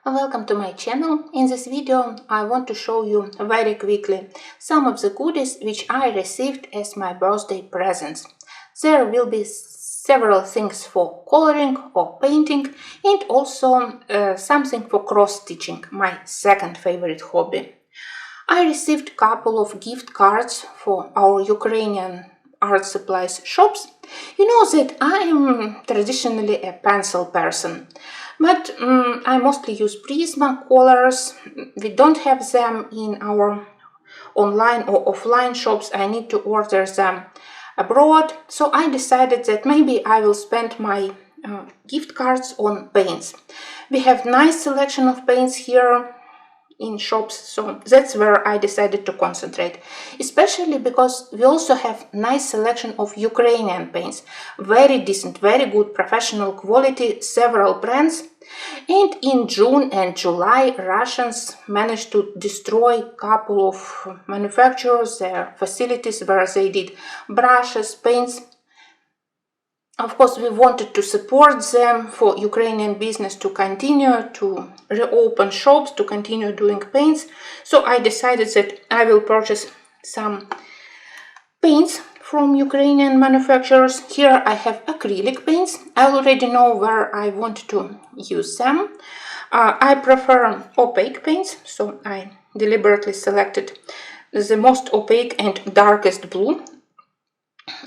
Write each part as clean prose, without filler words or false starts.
Welcome to my channel. In this video I want to show you very quickly some of the goodies which I received as my birthday presents. There will be several things for coloring or painting and also something for cross-stitching, my second favorite hobby. I received a couple of gift cards for our Ukrainian art supplies shops. You know that I am traditionally a pencil person, but I mostly use Prismacolors. We don't have them in our online or offline shops. I need to order them abroad, so I decided that maybe I will spend my gift cards on paints. We have nice selection of paints here in shops, so that's where I decided to concentrate, especially because we also have nice selection of Ukrainian paints, very decent, very good professional quality, several brands. And in June and July, Russians managed to destroy a couple of manufacturers, their facilities where they did brushes, paints. Of course, we wanted to support them for Ukrainian business to continue to reopen shops, to continue doing paints. So I decided that I will purchase some paints from Ukrainian manufacturers. Here I have acrylic paints. I already know where I want to use them. I prefer opaque paints, so I deliberately selected the most opaque and darkest blue.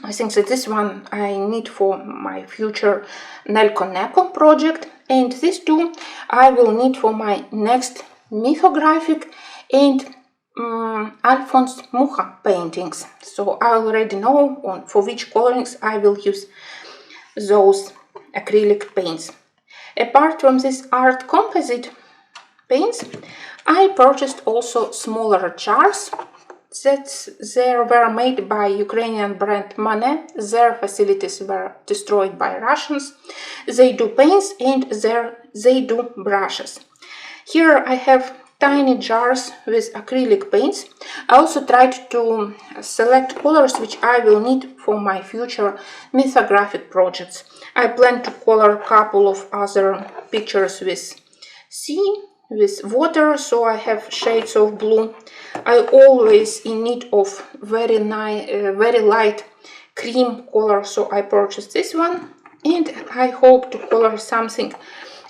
I think that this one I need for my future Nelko project, and these two I will need for my next mythographic and Alphonse Mucha paintings. So I already know for which colorings I will use those acrylic paints. Apart from these art composite paints, I purchased also smaller jars. They were made by Ukrainian brand Manet. Their facilities were destroyed by Russians. They do paints and they do brushes. Here I have tiny jars with acrylic paints. I also tried to select colors which I will need for my future mythographic projects. I plan to color a couple of other pictures with sea, with water, so I have shades of blue. I always in need of very light cream color, so I purchased this one, and I hope to color something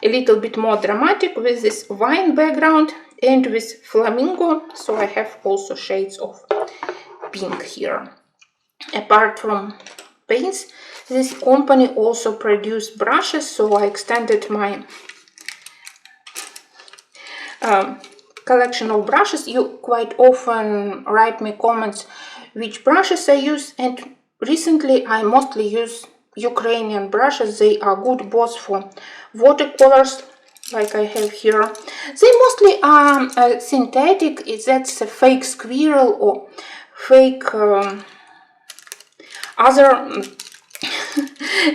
a little bit more dramatic with this wine background and with flamingo, so I have also shades of pink here. Apart from paints, this company also produced brushes, so I extended my collection of brushes. You quite often write me comments which brushes I use, and recently I mostly use Ukrainian brushes. They are good both for watercolors, like I have here. They mostly are synthetic. That's a fake squirrel or fake other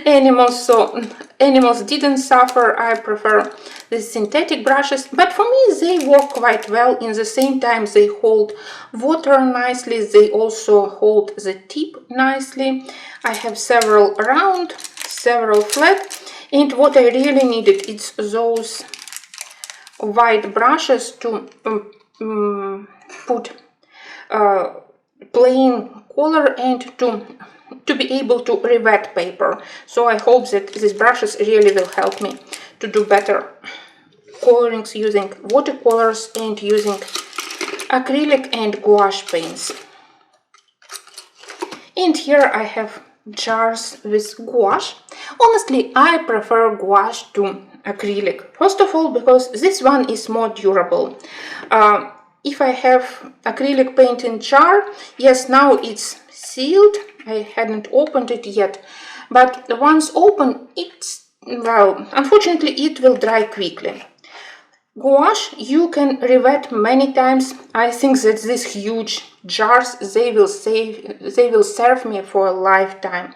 animals, so animals didn't suffer. I prefer the synthetic brushes, but for me they work quite well. In the same time they hold water nicely, they also hold the tip nicely. I have several round, several flat, and what I really needed is those white brushes to put plain color and to be able to re-wet paper. So I hope that these brushes really will help me to do better colorings using watercolors and using acrylic and gouache paints. And here I have jars with gouache. Honestly, I prefer gouache to acrylic. First of all, because this one is more durable. If I have acrylic paint in jar, yes, now it's sealed. I hadn't opened it yet, but once open, well, unfortunately it will dry quickly. Gouache you can re-wet many times. I think that these huge jars, they will serve me for a lifetime.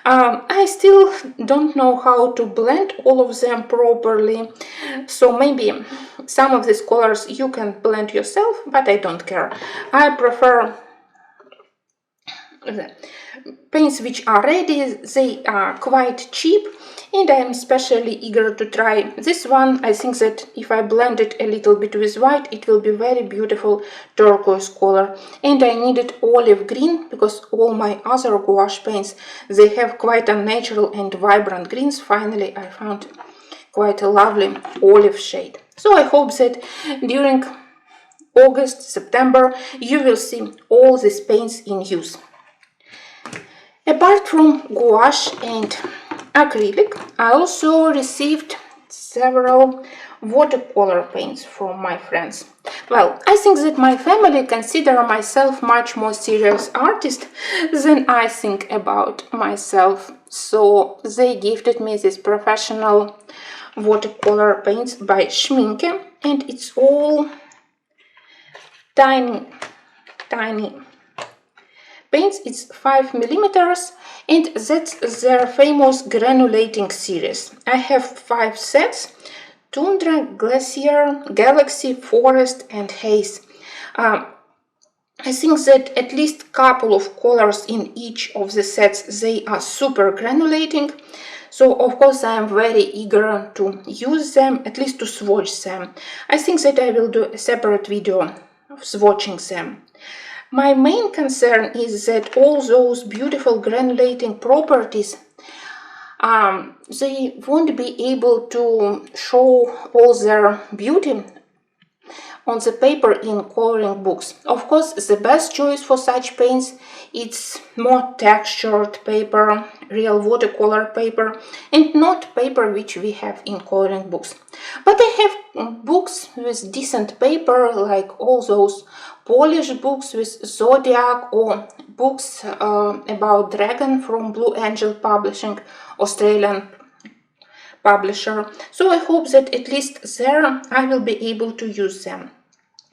I still don't know how to blend all of them properly, so maybe some of these colors you can blend yourself, but I don't care. I prefer paints which are ready. They are quite cheap, and I'm especially eager to try this one. I think that if I blend it a little bit with white, it will be very beautiful turquoise color. And I needed olive green because all my other gouache paints, they have quite unnatural and vibrant greens. Finally, I found quite a lovely olive shade. So I hope that during August, September, you will see all these paints in use. Apart from gouache and acrylic, I also received several watercolor paints from my friends. Well, I think that my family consider myself much more serious artist than I think about myself. So they gifted me this professional watercolor paints by Schminke, and it's all tiny paints. It's 5 millimeters, and that's their famous granulating series. I have 5 sets: Tundra, Glacier, Galaxy, Forest and Haze. I think that at least a couple of colors in each of the sets, they are super granulating. So of course I am very eager to use them, at least to swatch them. I think that I will do a separate video of swatching them. My main concern is that all those beautiful granulating properties, they won't be able to show all their beauty on the paper in coloring books. Of course, the best choice for such paints, it's more textured paper, real watercolor paper, and not paper which we have in coloring books. But I have books with decent paper, like all those Polish books with Zodiac, or books about Dragon from Blue Angel Publishing, Australian publisher. So I hope that at least there I will be able to use them.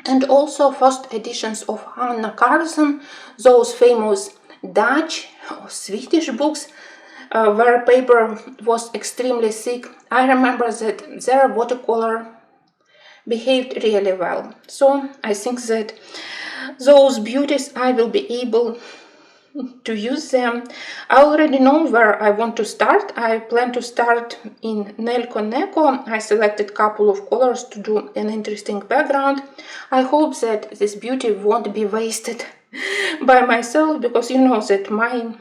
And also first editions of Anna Carlsen, those famous Dutch or Swedish books where paper was extremely thick. I remember that their watercolor behaved really well. So I think that those beauties I will be able to use them. I already know where I want to start. I plan to start in Nelko Neko. I selected a couple of colors to do an interesting background. I hope that this beauty won't be wasted by myself, because you know that my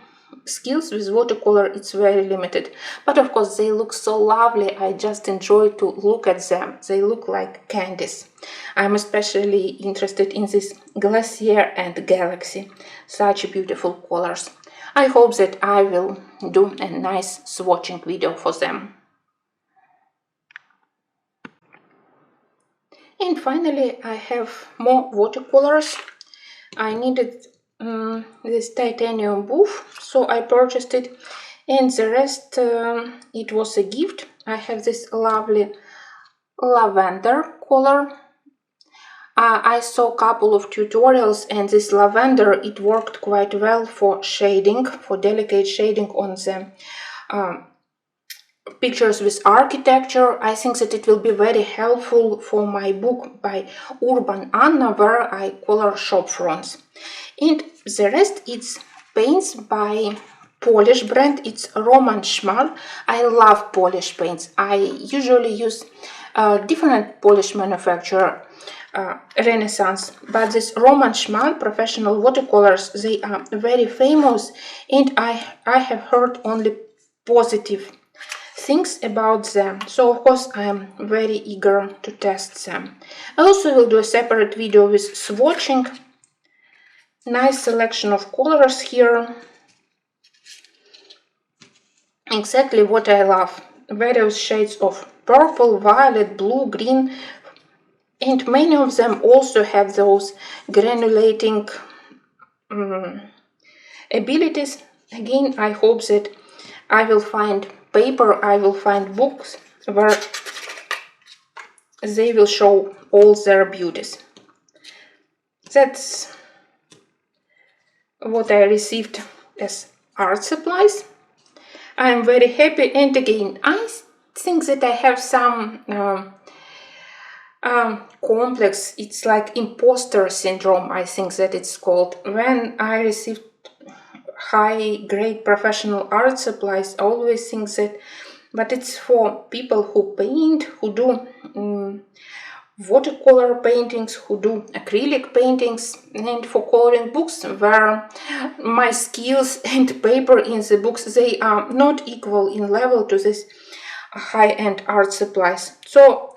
skills with watercolor, it's very limited. But of course they look so lovely. I just enjoy to look at them. They look like candies. I'm especially interested in this Glacier and Galaxy, such beautiful colors. I hope that I will do a nice swatching video for them. And finally I have more watercolors. I needed this titanium booth, so I purchased it, and the rest it was a gift. I have this lovely lavender color. I saw a couple of tutorials, and this lavender, it worked quite well for shading, for delicate shading on the pictures with architecture. I think that it will be very helpful for my book by Urban Anna, where I color shop fronts. And the rest, it's paints by Polish brand. It's Roman Szmal. I love Polish paints. I usually use different Polish manufacturer, Renaissance, but this Roman Szmal professional watercolors, they are very famous, and I have heard only positive things about them. So of course I am very eager to test them. I also will do a separate video with swatching. Nice selection of colors here. Exactly what I love. Various shades of purple, violet, blue, green, and many of them also have those granulating abilities. Again, I hope that I will find paper, I will find books where they will show all their beauties. That's what I received as art supplies. I am very happy, and again I think that I have some complex, it's like imposter syndrome, I think that it's called, when I received high-grade professional art supplies. I always think that, but it's for people who paint, who do watercolor paintings, who do acrylic paintings, and for coloring books, where my skills and paper in the books, they are not equal in level to this high-end art supplies. So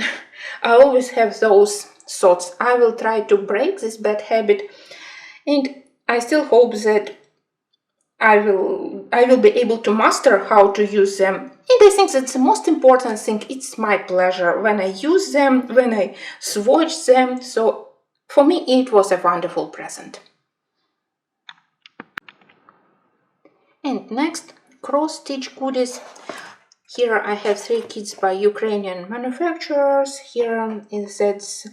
I always have those thoughts. I will try to break this bad habit, and I still hope that I will be able to master how to use them. And I think that's the most important thing. It's my pleasure when I use them, when I swatch them. So for me, it was a wonderful present. And next, cross-stitch goodies. Here I have 3 kits by Ukrainian manufacturers. Here is that's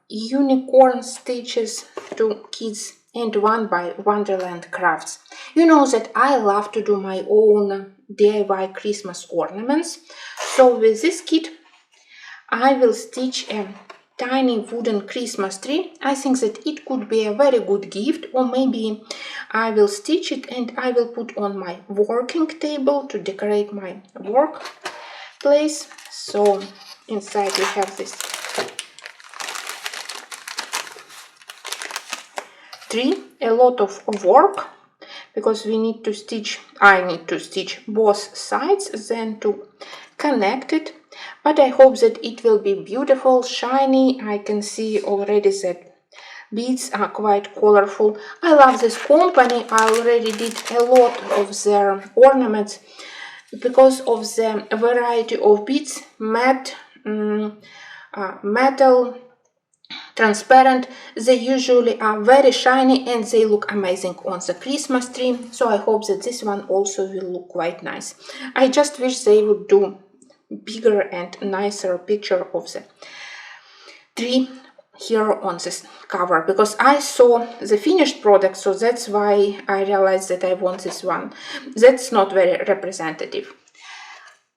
unicorn stitches, 2 kits, and 1 by Wonderland Crafts. You know that I love to do my own DIY Christmas ornaments. So with this kit, I will stitch a tiny wooden Christmas tree. I think that it could be a very good gift, or maybe I will stitch it and I will put on my working table to decorate my workplace. So inside we have this tree, a lot of work, because we need to stitch, I need to stitch both sides, then to connect it. But I hope that it will be beautiful, shiny. I can see already that beads are quite colorful. I love this company. I already did a lot of their ornaments because of the variety of beads, matte, metal, transparent. They usually are very shiny and they look amazing on the Christmas tree. So I hope that this one also will look quite nice. I just wish they would do bigger and nicer picture of the tree here on this cover, because I saw the finished product, so that's why I realized that I want this one. That's not very representative.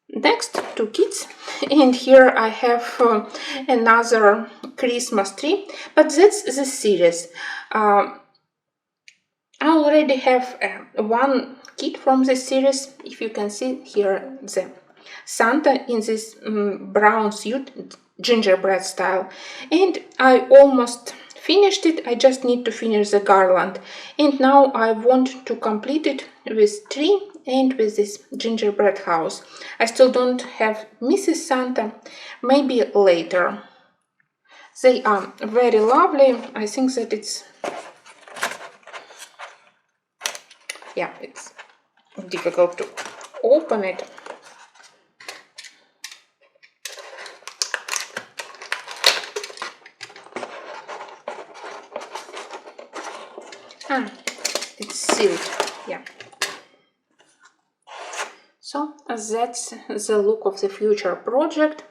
Next, 2 kits, and here I have another Christmas tree, but that's the series. I already have 1 kit from this series. If you can see here, the Santa in this brown suit, gingerbread style, and I almost finished it. I just need to finish the garland, and now I want to complete it with tree and with this gingerbread house. I still don't have Mrs. Santa, maybe later. They are very lovely. I think that it's difficult to open it. It's sealed, yeah. So that's the look of the future project.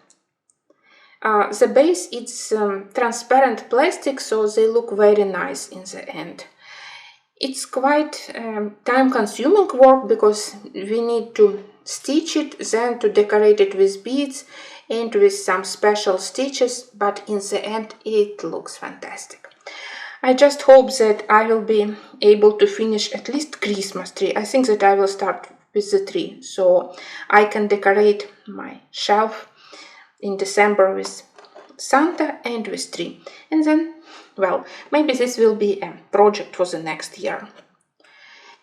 The base is transparent plastic, so they look very nice in the end. It's quite time-consuming work because we need to stitch it, then to decorate it with beads and with some special stitches, but in the end it looks fantastic. I just hope that I will be able to finish at least Christmas tree. I think that I will start with the tree, so I can decorate my shelf in December with Santa and with tree. And then, well, maybe this will be a project for the next year.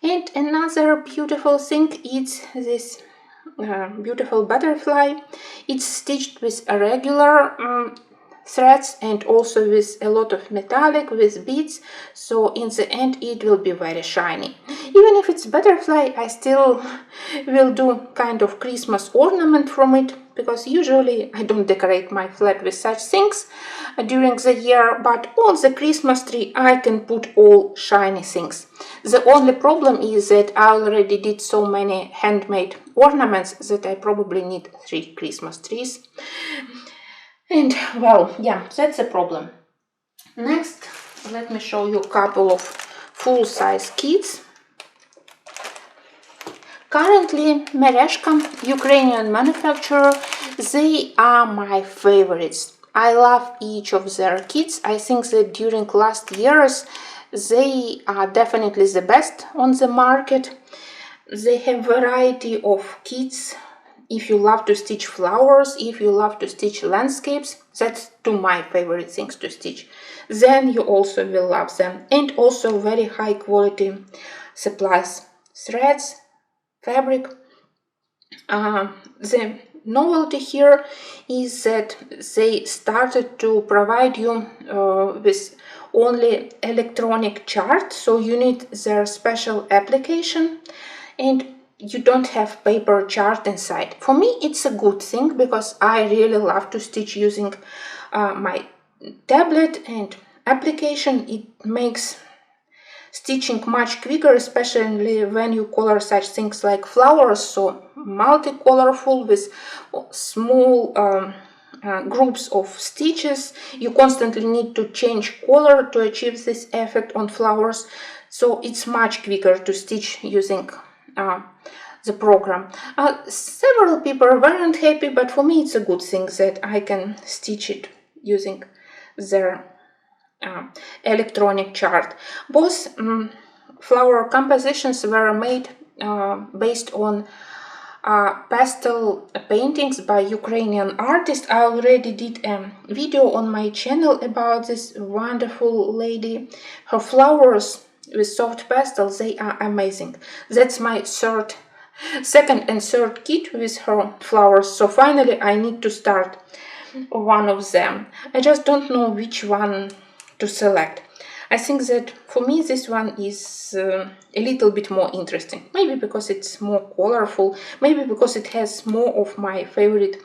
And another beautiful thing is this beautiful butterfly. It's stitched with a regular threads and also with a lot of metallic, with beads, so in the end it will be very shiny. Even if it's butterfly, I still will do kind of Christmas ornament from it, because usually I don't decorate my flat with such things during the year, but on the Christmas tree I can put all shiny things. The only problem is that I already did so many handmade ornaments that I probably need 3 Christmas trees. And well, yeah, that's the problem. Next, let me show you a couple of full-size kits. Currently, Mereshka, Ukrainian manufacturer, they are my favorites. I love each of their kits. I think that during last years They are definitely the best on the market. They have variety of kits. If you love to stitch flowers, if you love to stitch landscapes, that's two my favorite things to stitch, then you also will love them. And also very high quality supplies, threads, fabric. The novelty here is that they started to provide you with only electronic chart, so you need their special application and you don't have paper chart inside. For me it's a good thing because I really love to stitch using my tablet and application. It makes stitching much quicker, especially when you color such things like flowers, so multi-colorful with small groups of stitches. You constantly need to change color to achieve this effect on flowers, so it's much quicker to stitch using the program. Several people weren't happy, but for me it's a good thing that I can stitch it using their electronic chart. Both flower compositions were made based on pastel paintings by Ukrainian artists. I already did a video on my channel about this wonderful lady. Her flowers with soft pastels, they are amazing. That's my second and third kit with her flowers, so finally I need to start one of them. I just don't know which one to select. I think that for me this one is a little bit more interesting. Maybe because it's more colorful, maybe because it has more of my favorite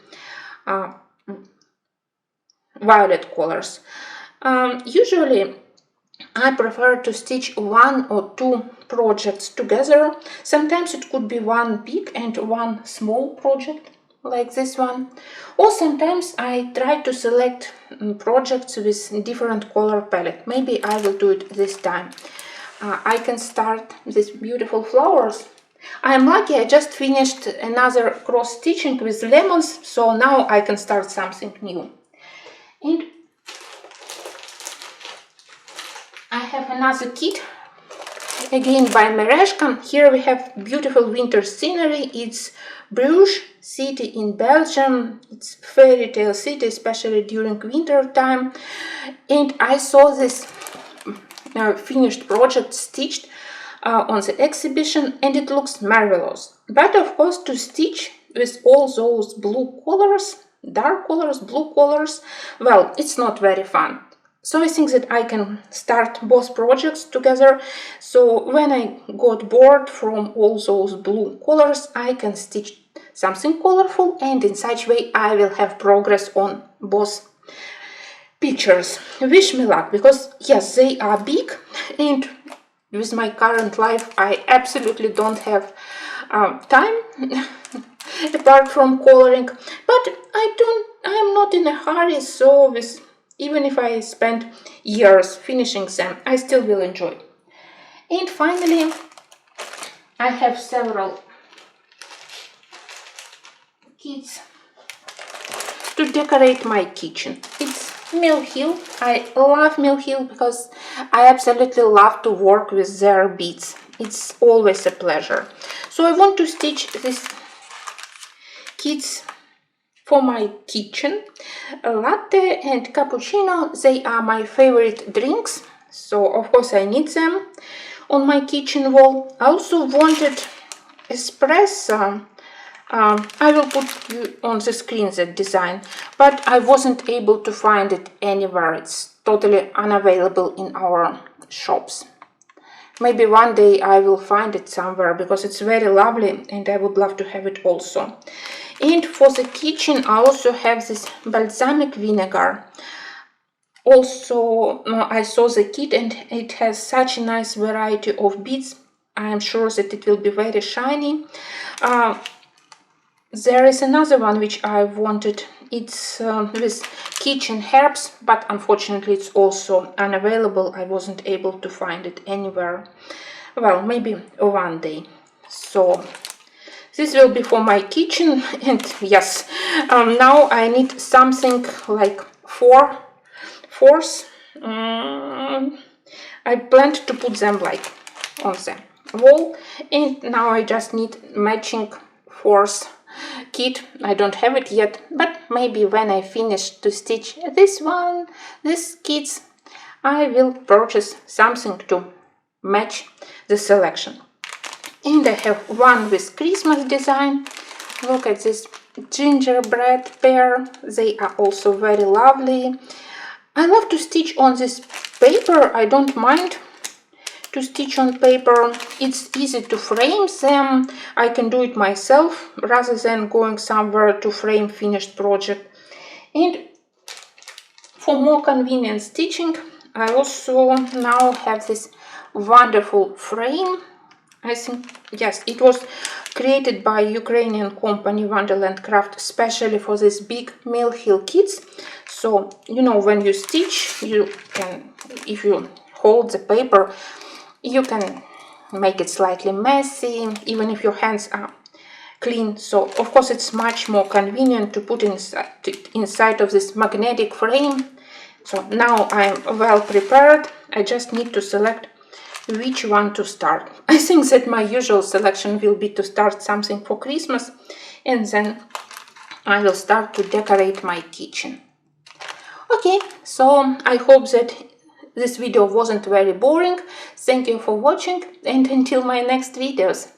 violet colors. Usually I prefer to stitch one or two projects together. Sometimes it could be one big and one small project, like this one. Or sometimes I try to select projects with different color palette. Maybe I will do it this time. I can start these beautiful flowers. I'm lucky, I just finished another cross stitching with lemons, so now I can start something new. And I have another kit, again by Mereshka. Here we have beautiful winter scenery. It's Bruges, city in Belgium. It's fairy tale city, especially during winter time. And I saw this finished project stitched on the exhibition, and it looks marvelous. But of course, to stitch with all those blue colors, dark colors, blue colors, well, it's not very fun. So I think that I can start both projects together. So when I got bored from all those blue colors, I can stitch something colorful, and in such way I will have progress on both pictures. Wish me luck, because yes, they are big, and with my current life I absolutely don't have time apart from coloring. But I'm not in a hurry, so even if I spend years finishing them, I still will enjoy. And finally, I have several kits to decorate my kitchen. It's Mill Hill. I love Mill Hill because I absolutely love to work with their beads. It's always a pleasure. So I want to stitch these kits for my kitchen. A latte and cappuccino, they are my favorite drinks, so of course I need them on my kitchen wall. I also wanted espresso. I will put you on the screen that design, but I wasn't able to find it anywhere. It's totally unavailable in our shops. Maybe one day I will find it somewhere because it's very lovely and I would love to have it also. And for the kitchen I also have this balsamic vinegar. Also I saw the kit and it has such a nice variety of beads. I am sure that it will be very shiny. There is another one which I wanted. It's with kitchen herbs, but unfortunately it's also unavailable. I wasn't able to find it anywhere. Well, maybe one day. So this will be for my kitchen. And yes, now I need something like fours. I planned to put them like on the wall, and now I just need matching fourth kit. I don't have it yet, but maybe when I finish to stitch these kits, I will purchase something to match the selection. And I have one with Christmas design. Look at this gingerbread pair. They are also very lovely. I love to stitch on this paper. I don't mind to stitch on paper. It's easy to frame them. I can do it myself rather than going somewhere to frame finished project. And for more convenient stitching, I also now have this wonderful frame. I think, yes, it was created by Ukrainian company Wonderland Craft, especially for these big mill hill kits. So, you know, when you stitch, you can, if you hold the paper, you can make it slightly messy, even if your hands are clean. So, of course, it's much more convenient to put inside of this magnetic frame. So now I'm well prepared. I just need to select which one to start. I think that my usual selection will be to start something for Christmas, and then I will start to decorate my kitchen. Okay, so I hope that this video wasn't very boring. Thank you for watching, and until my next videos.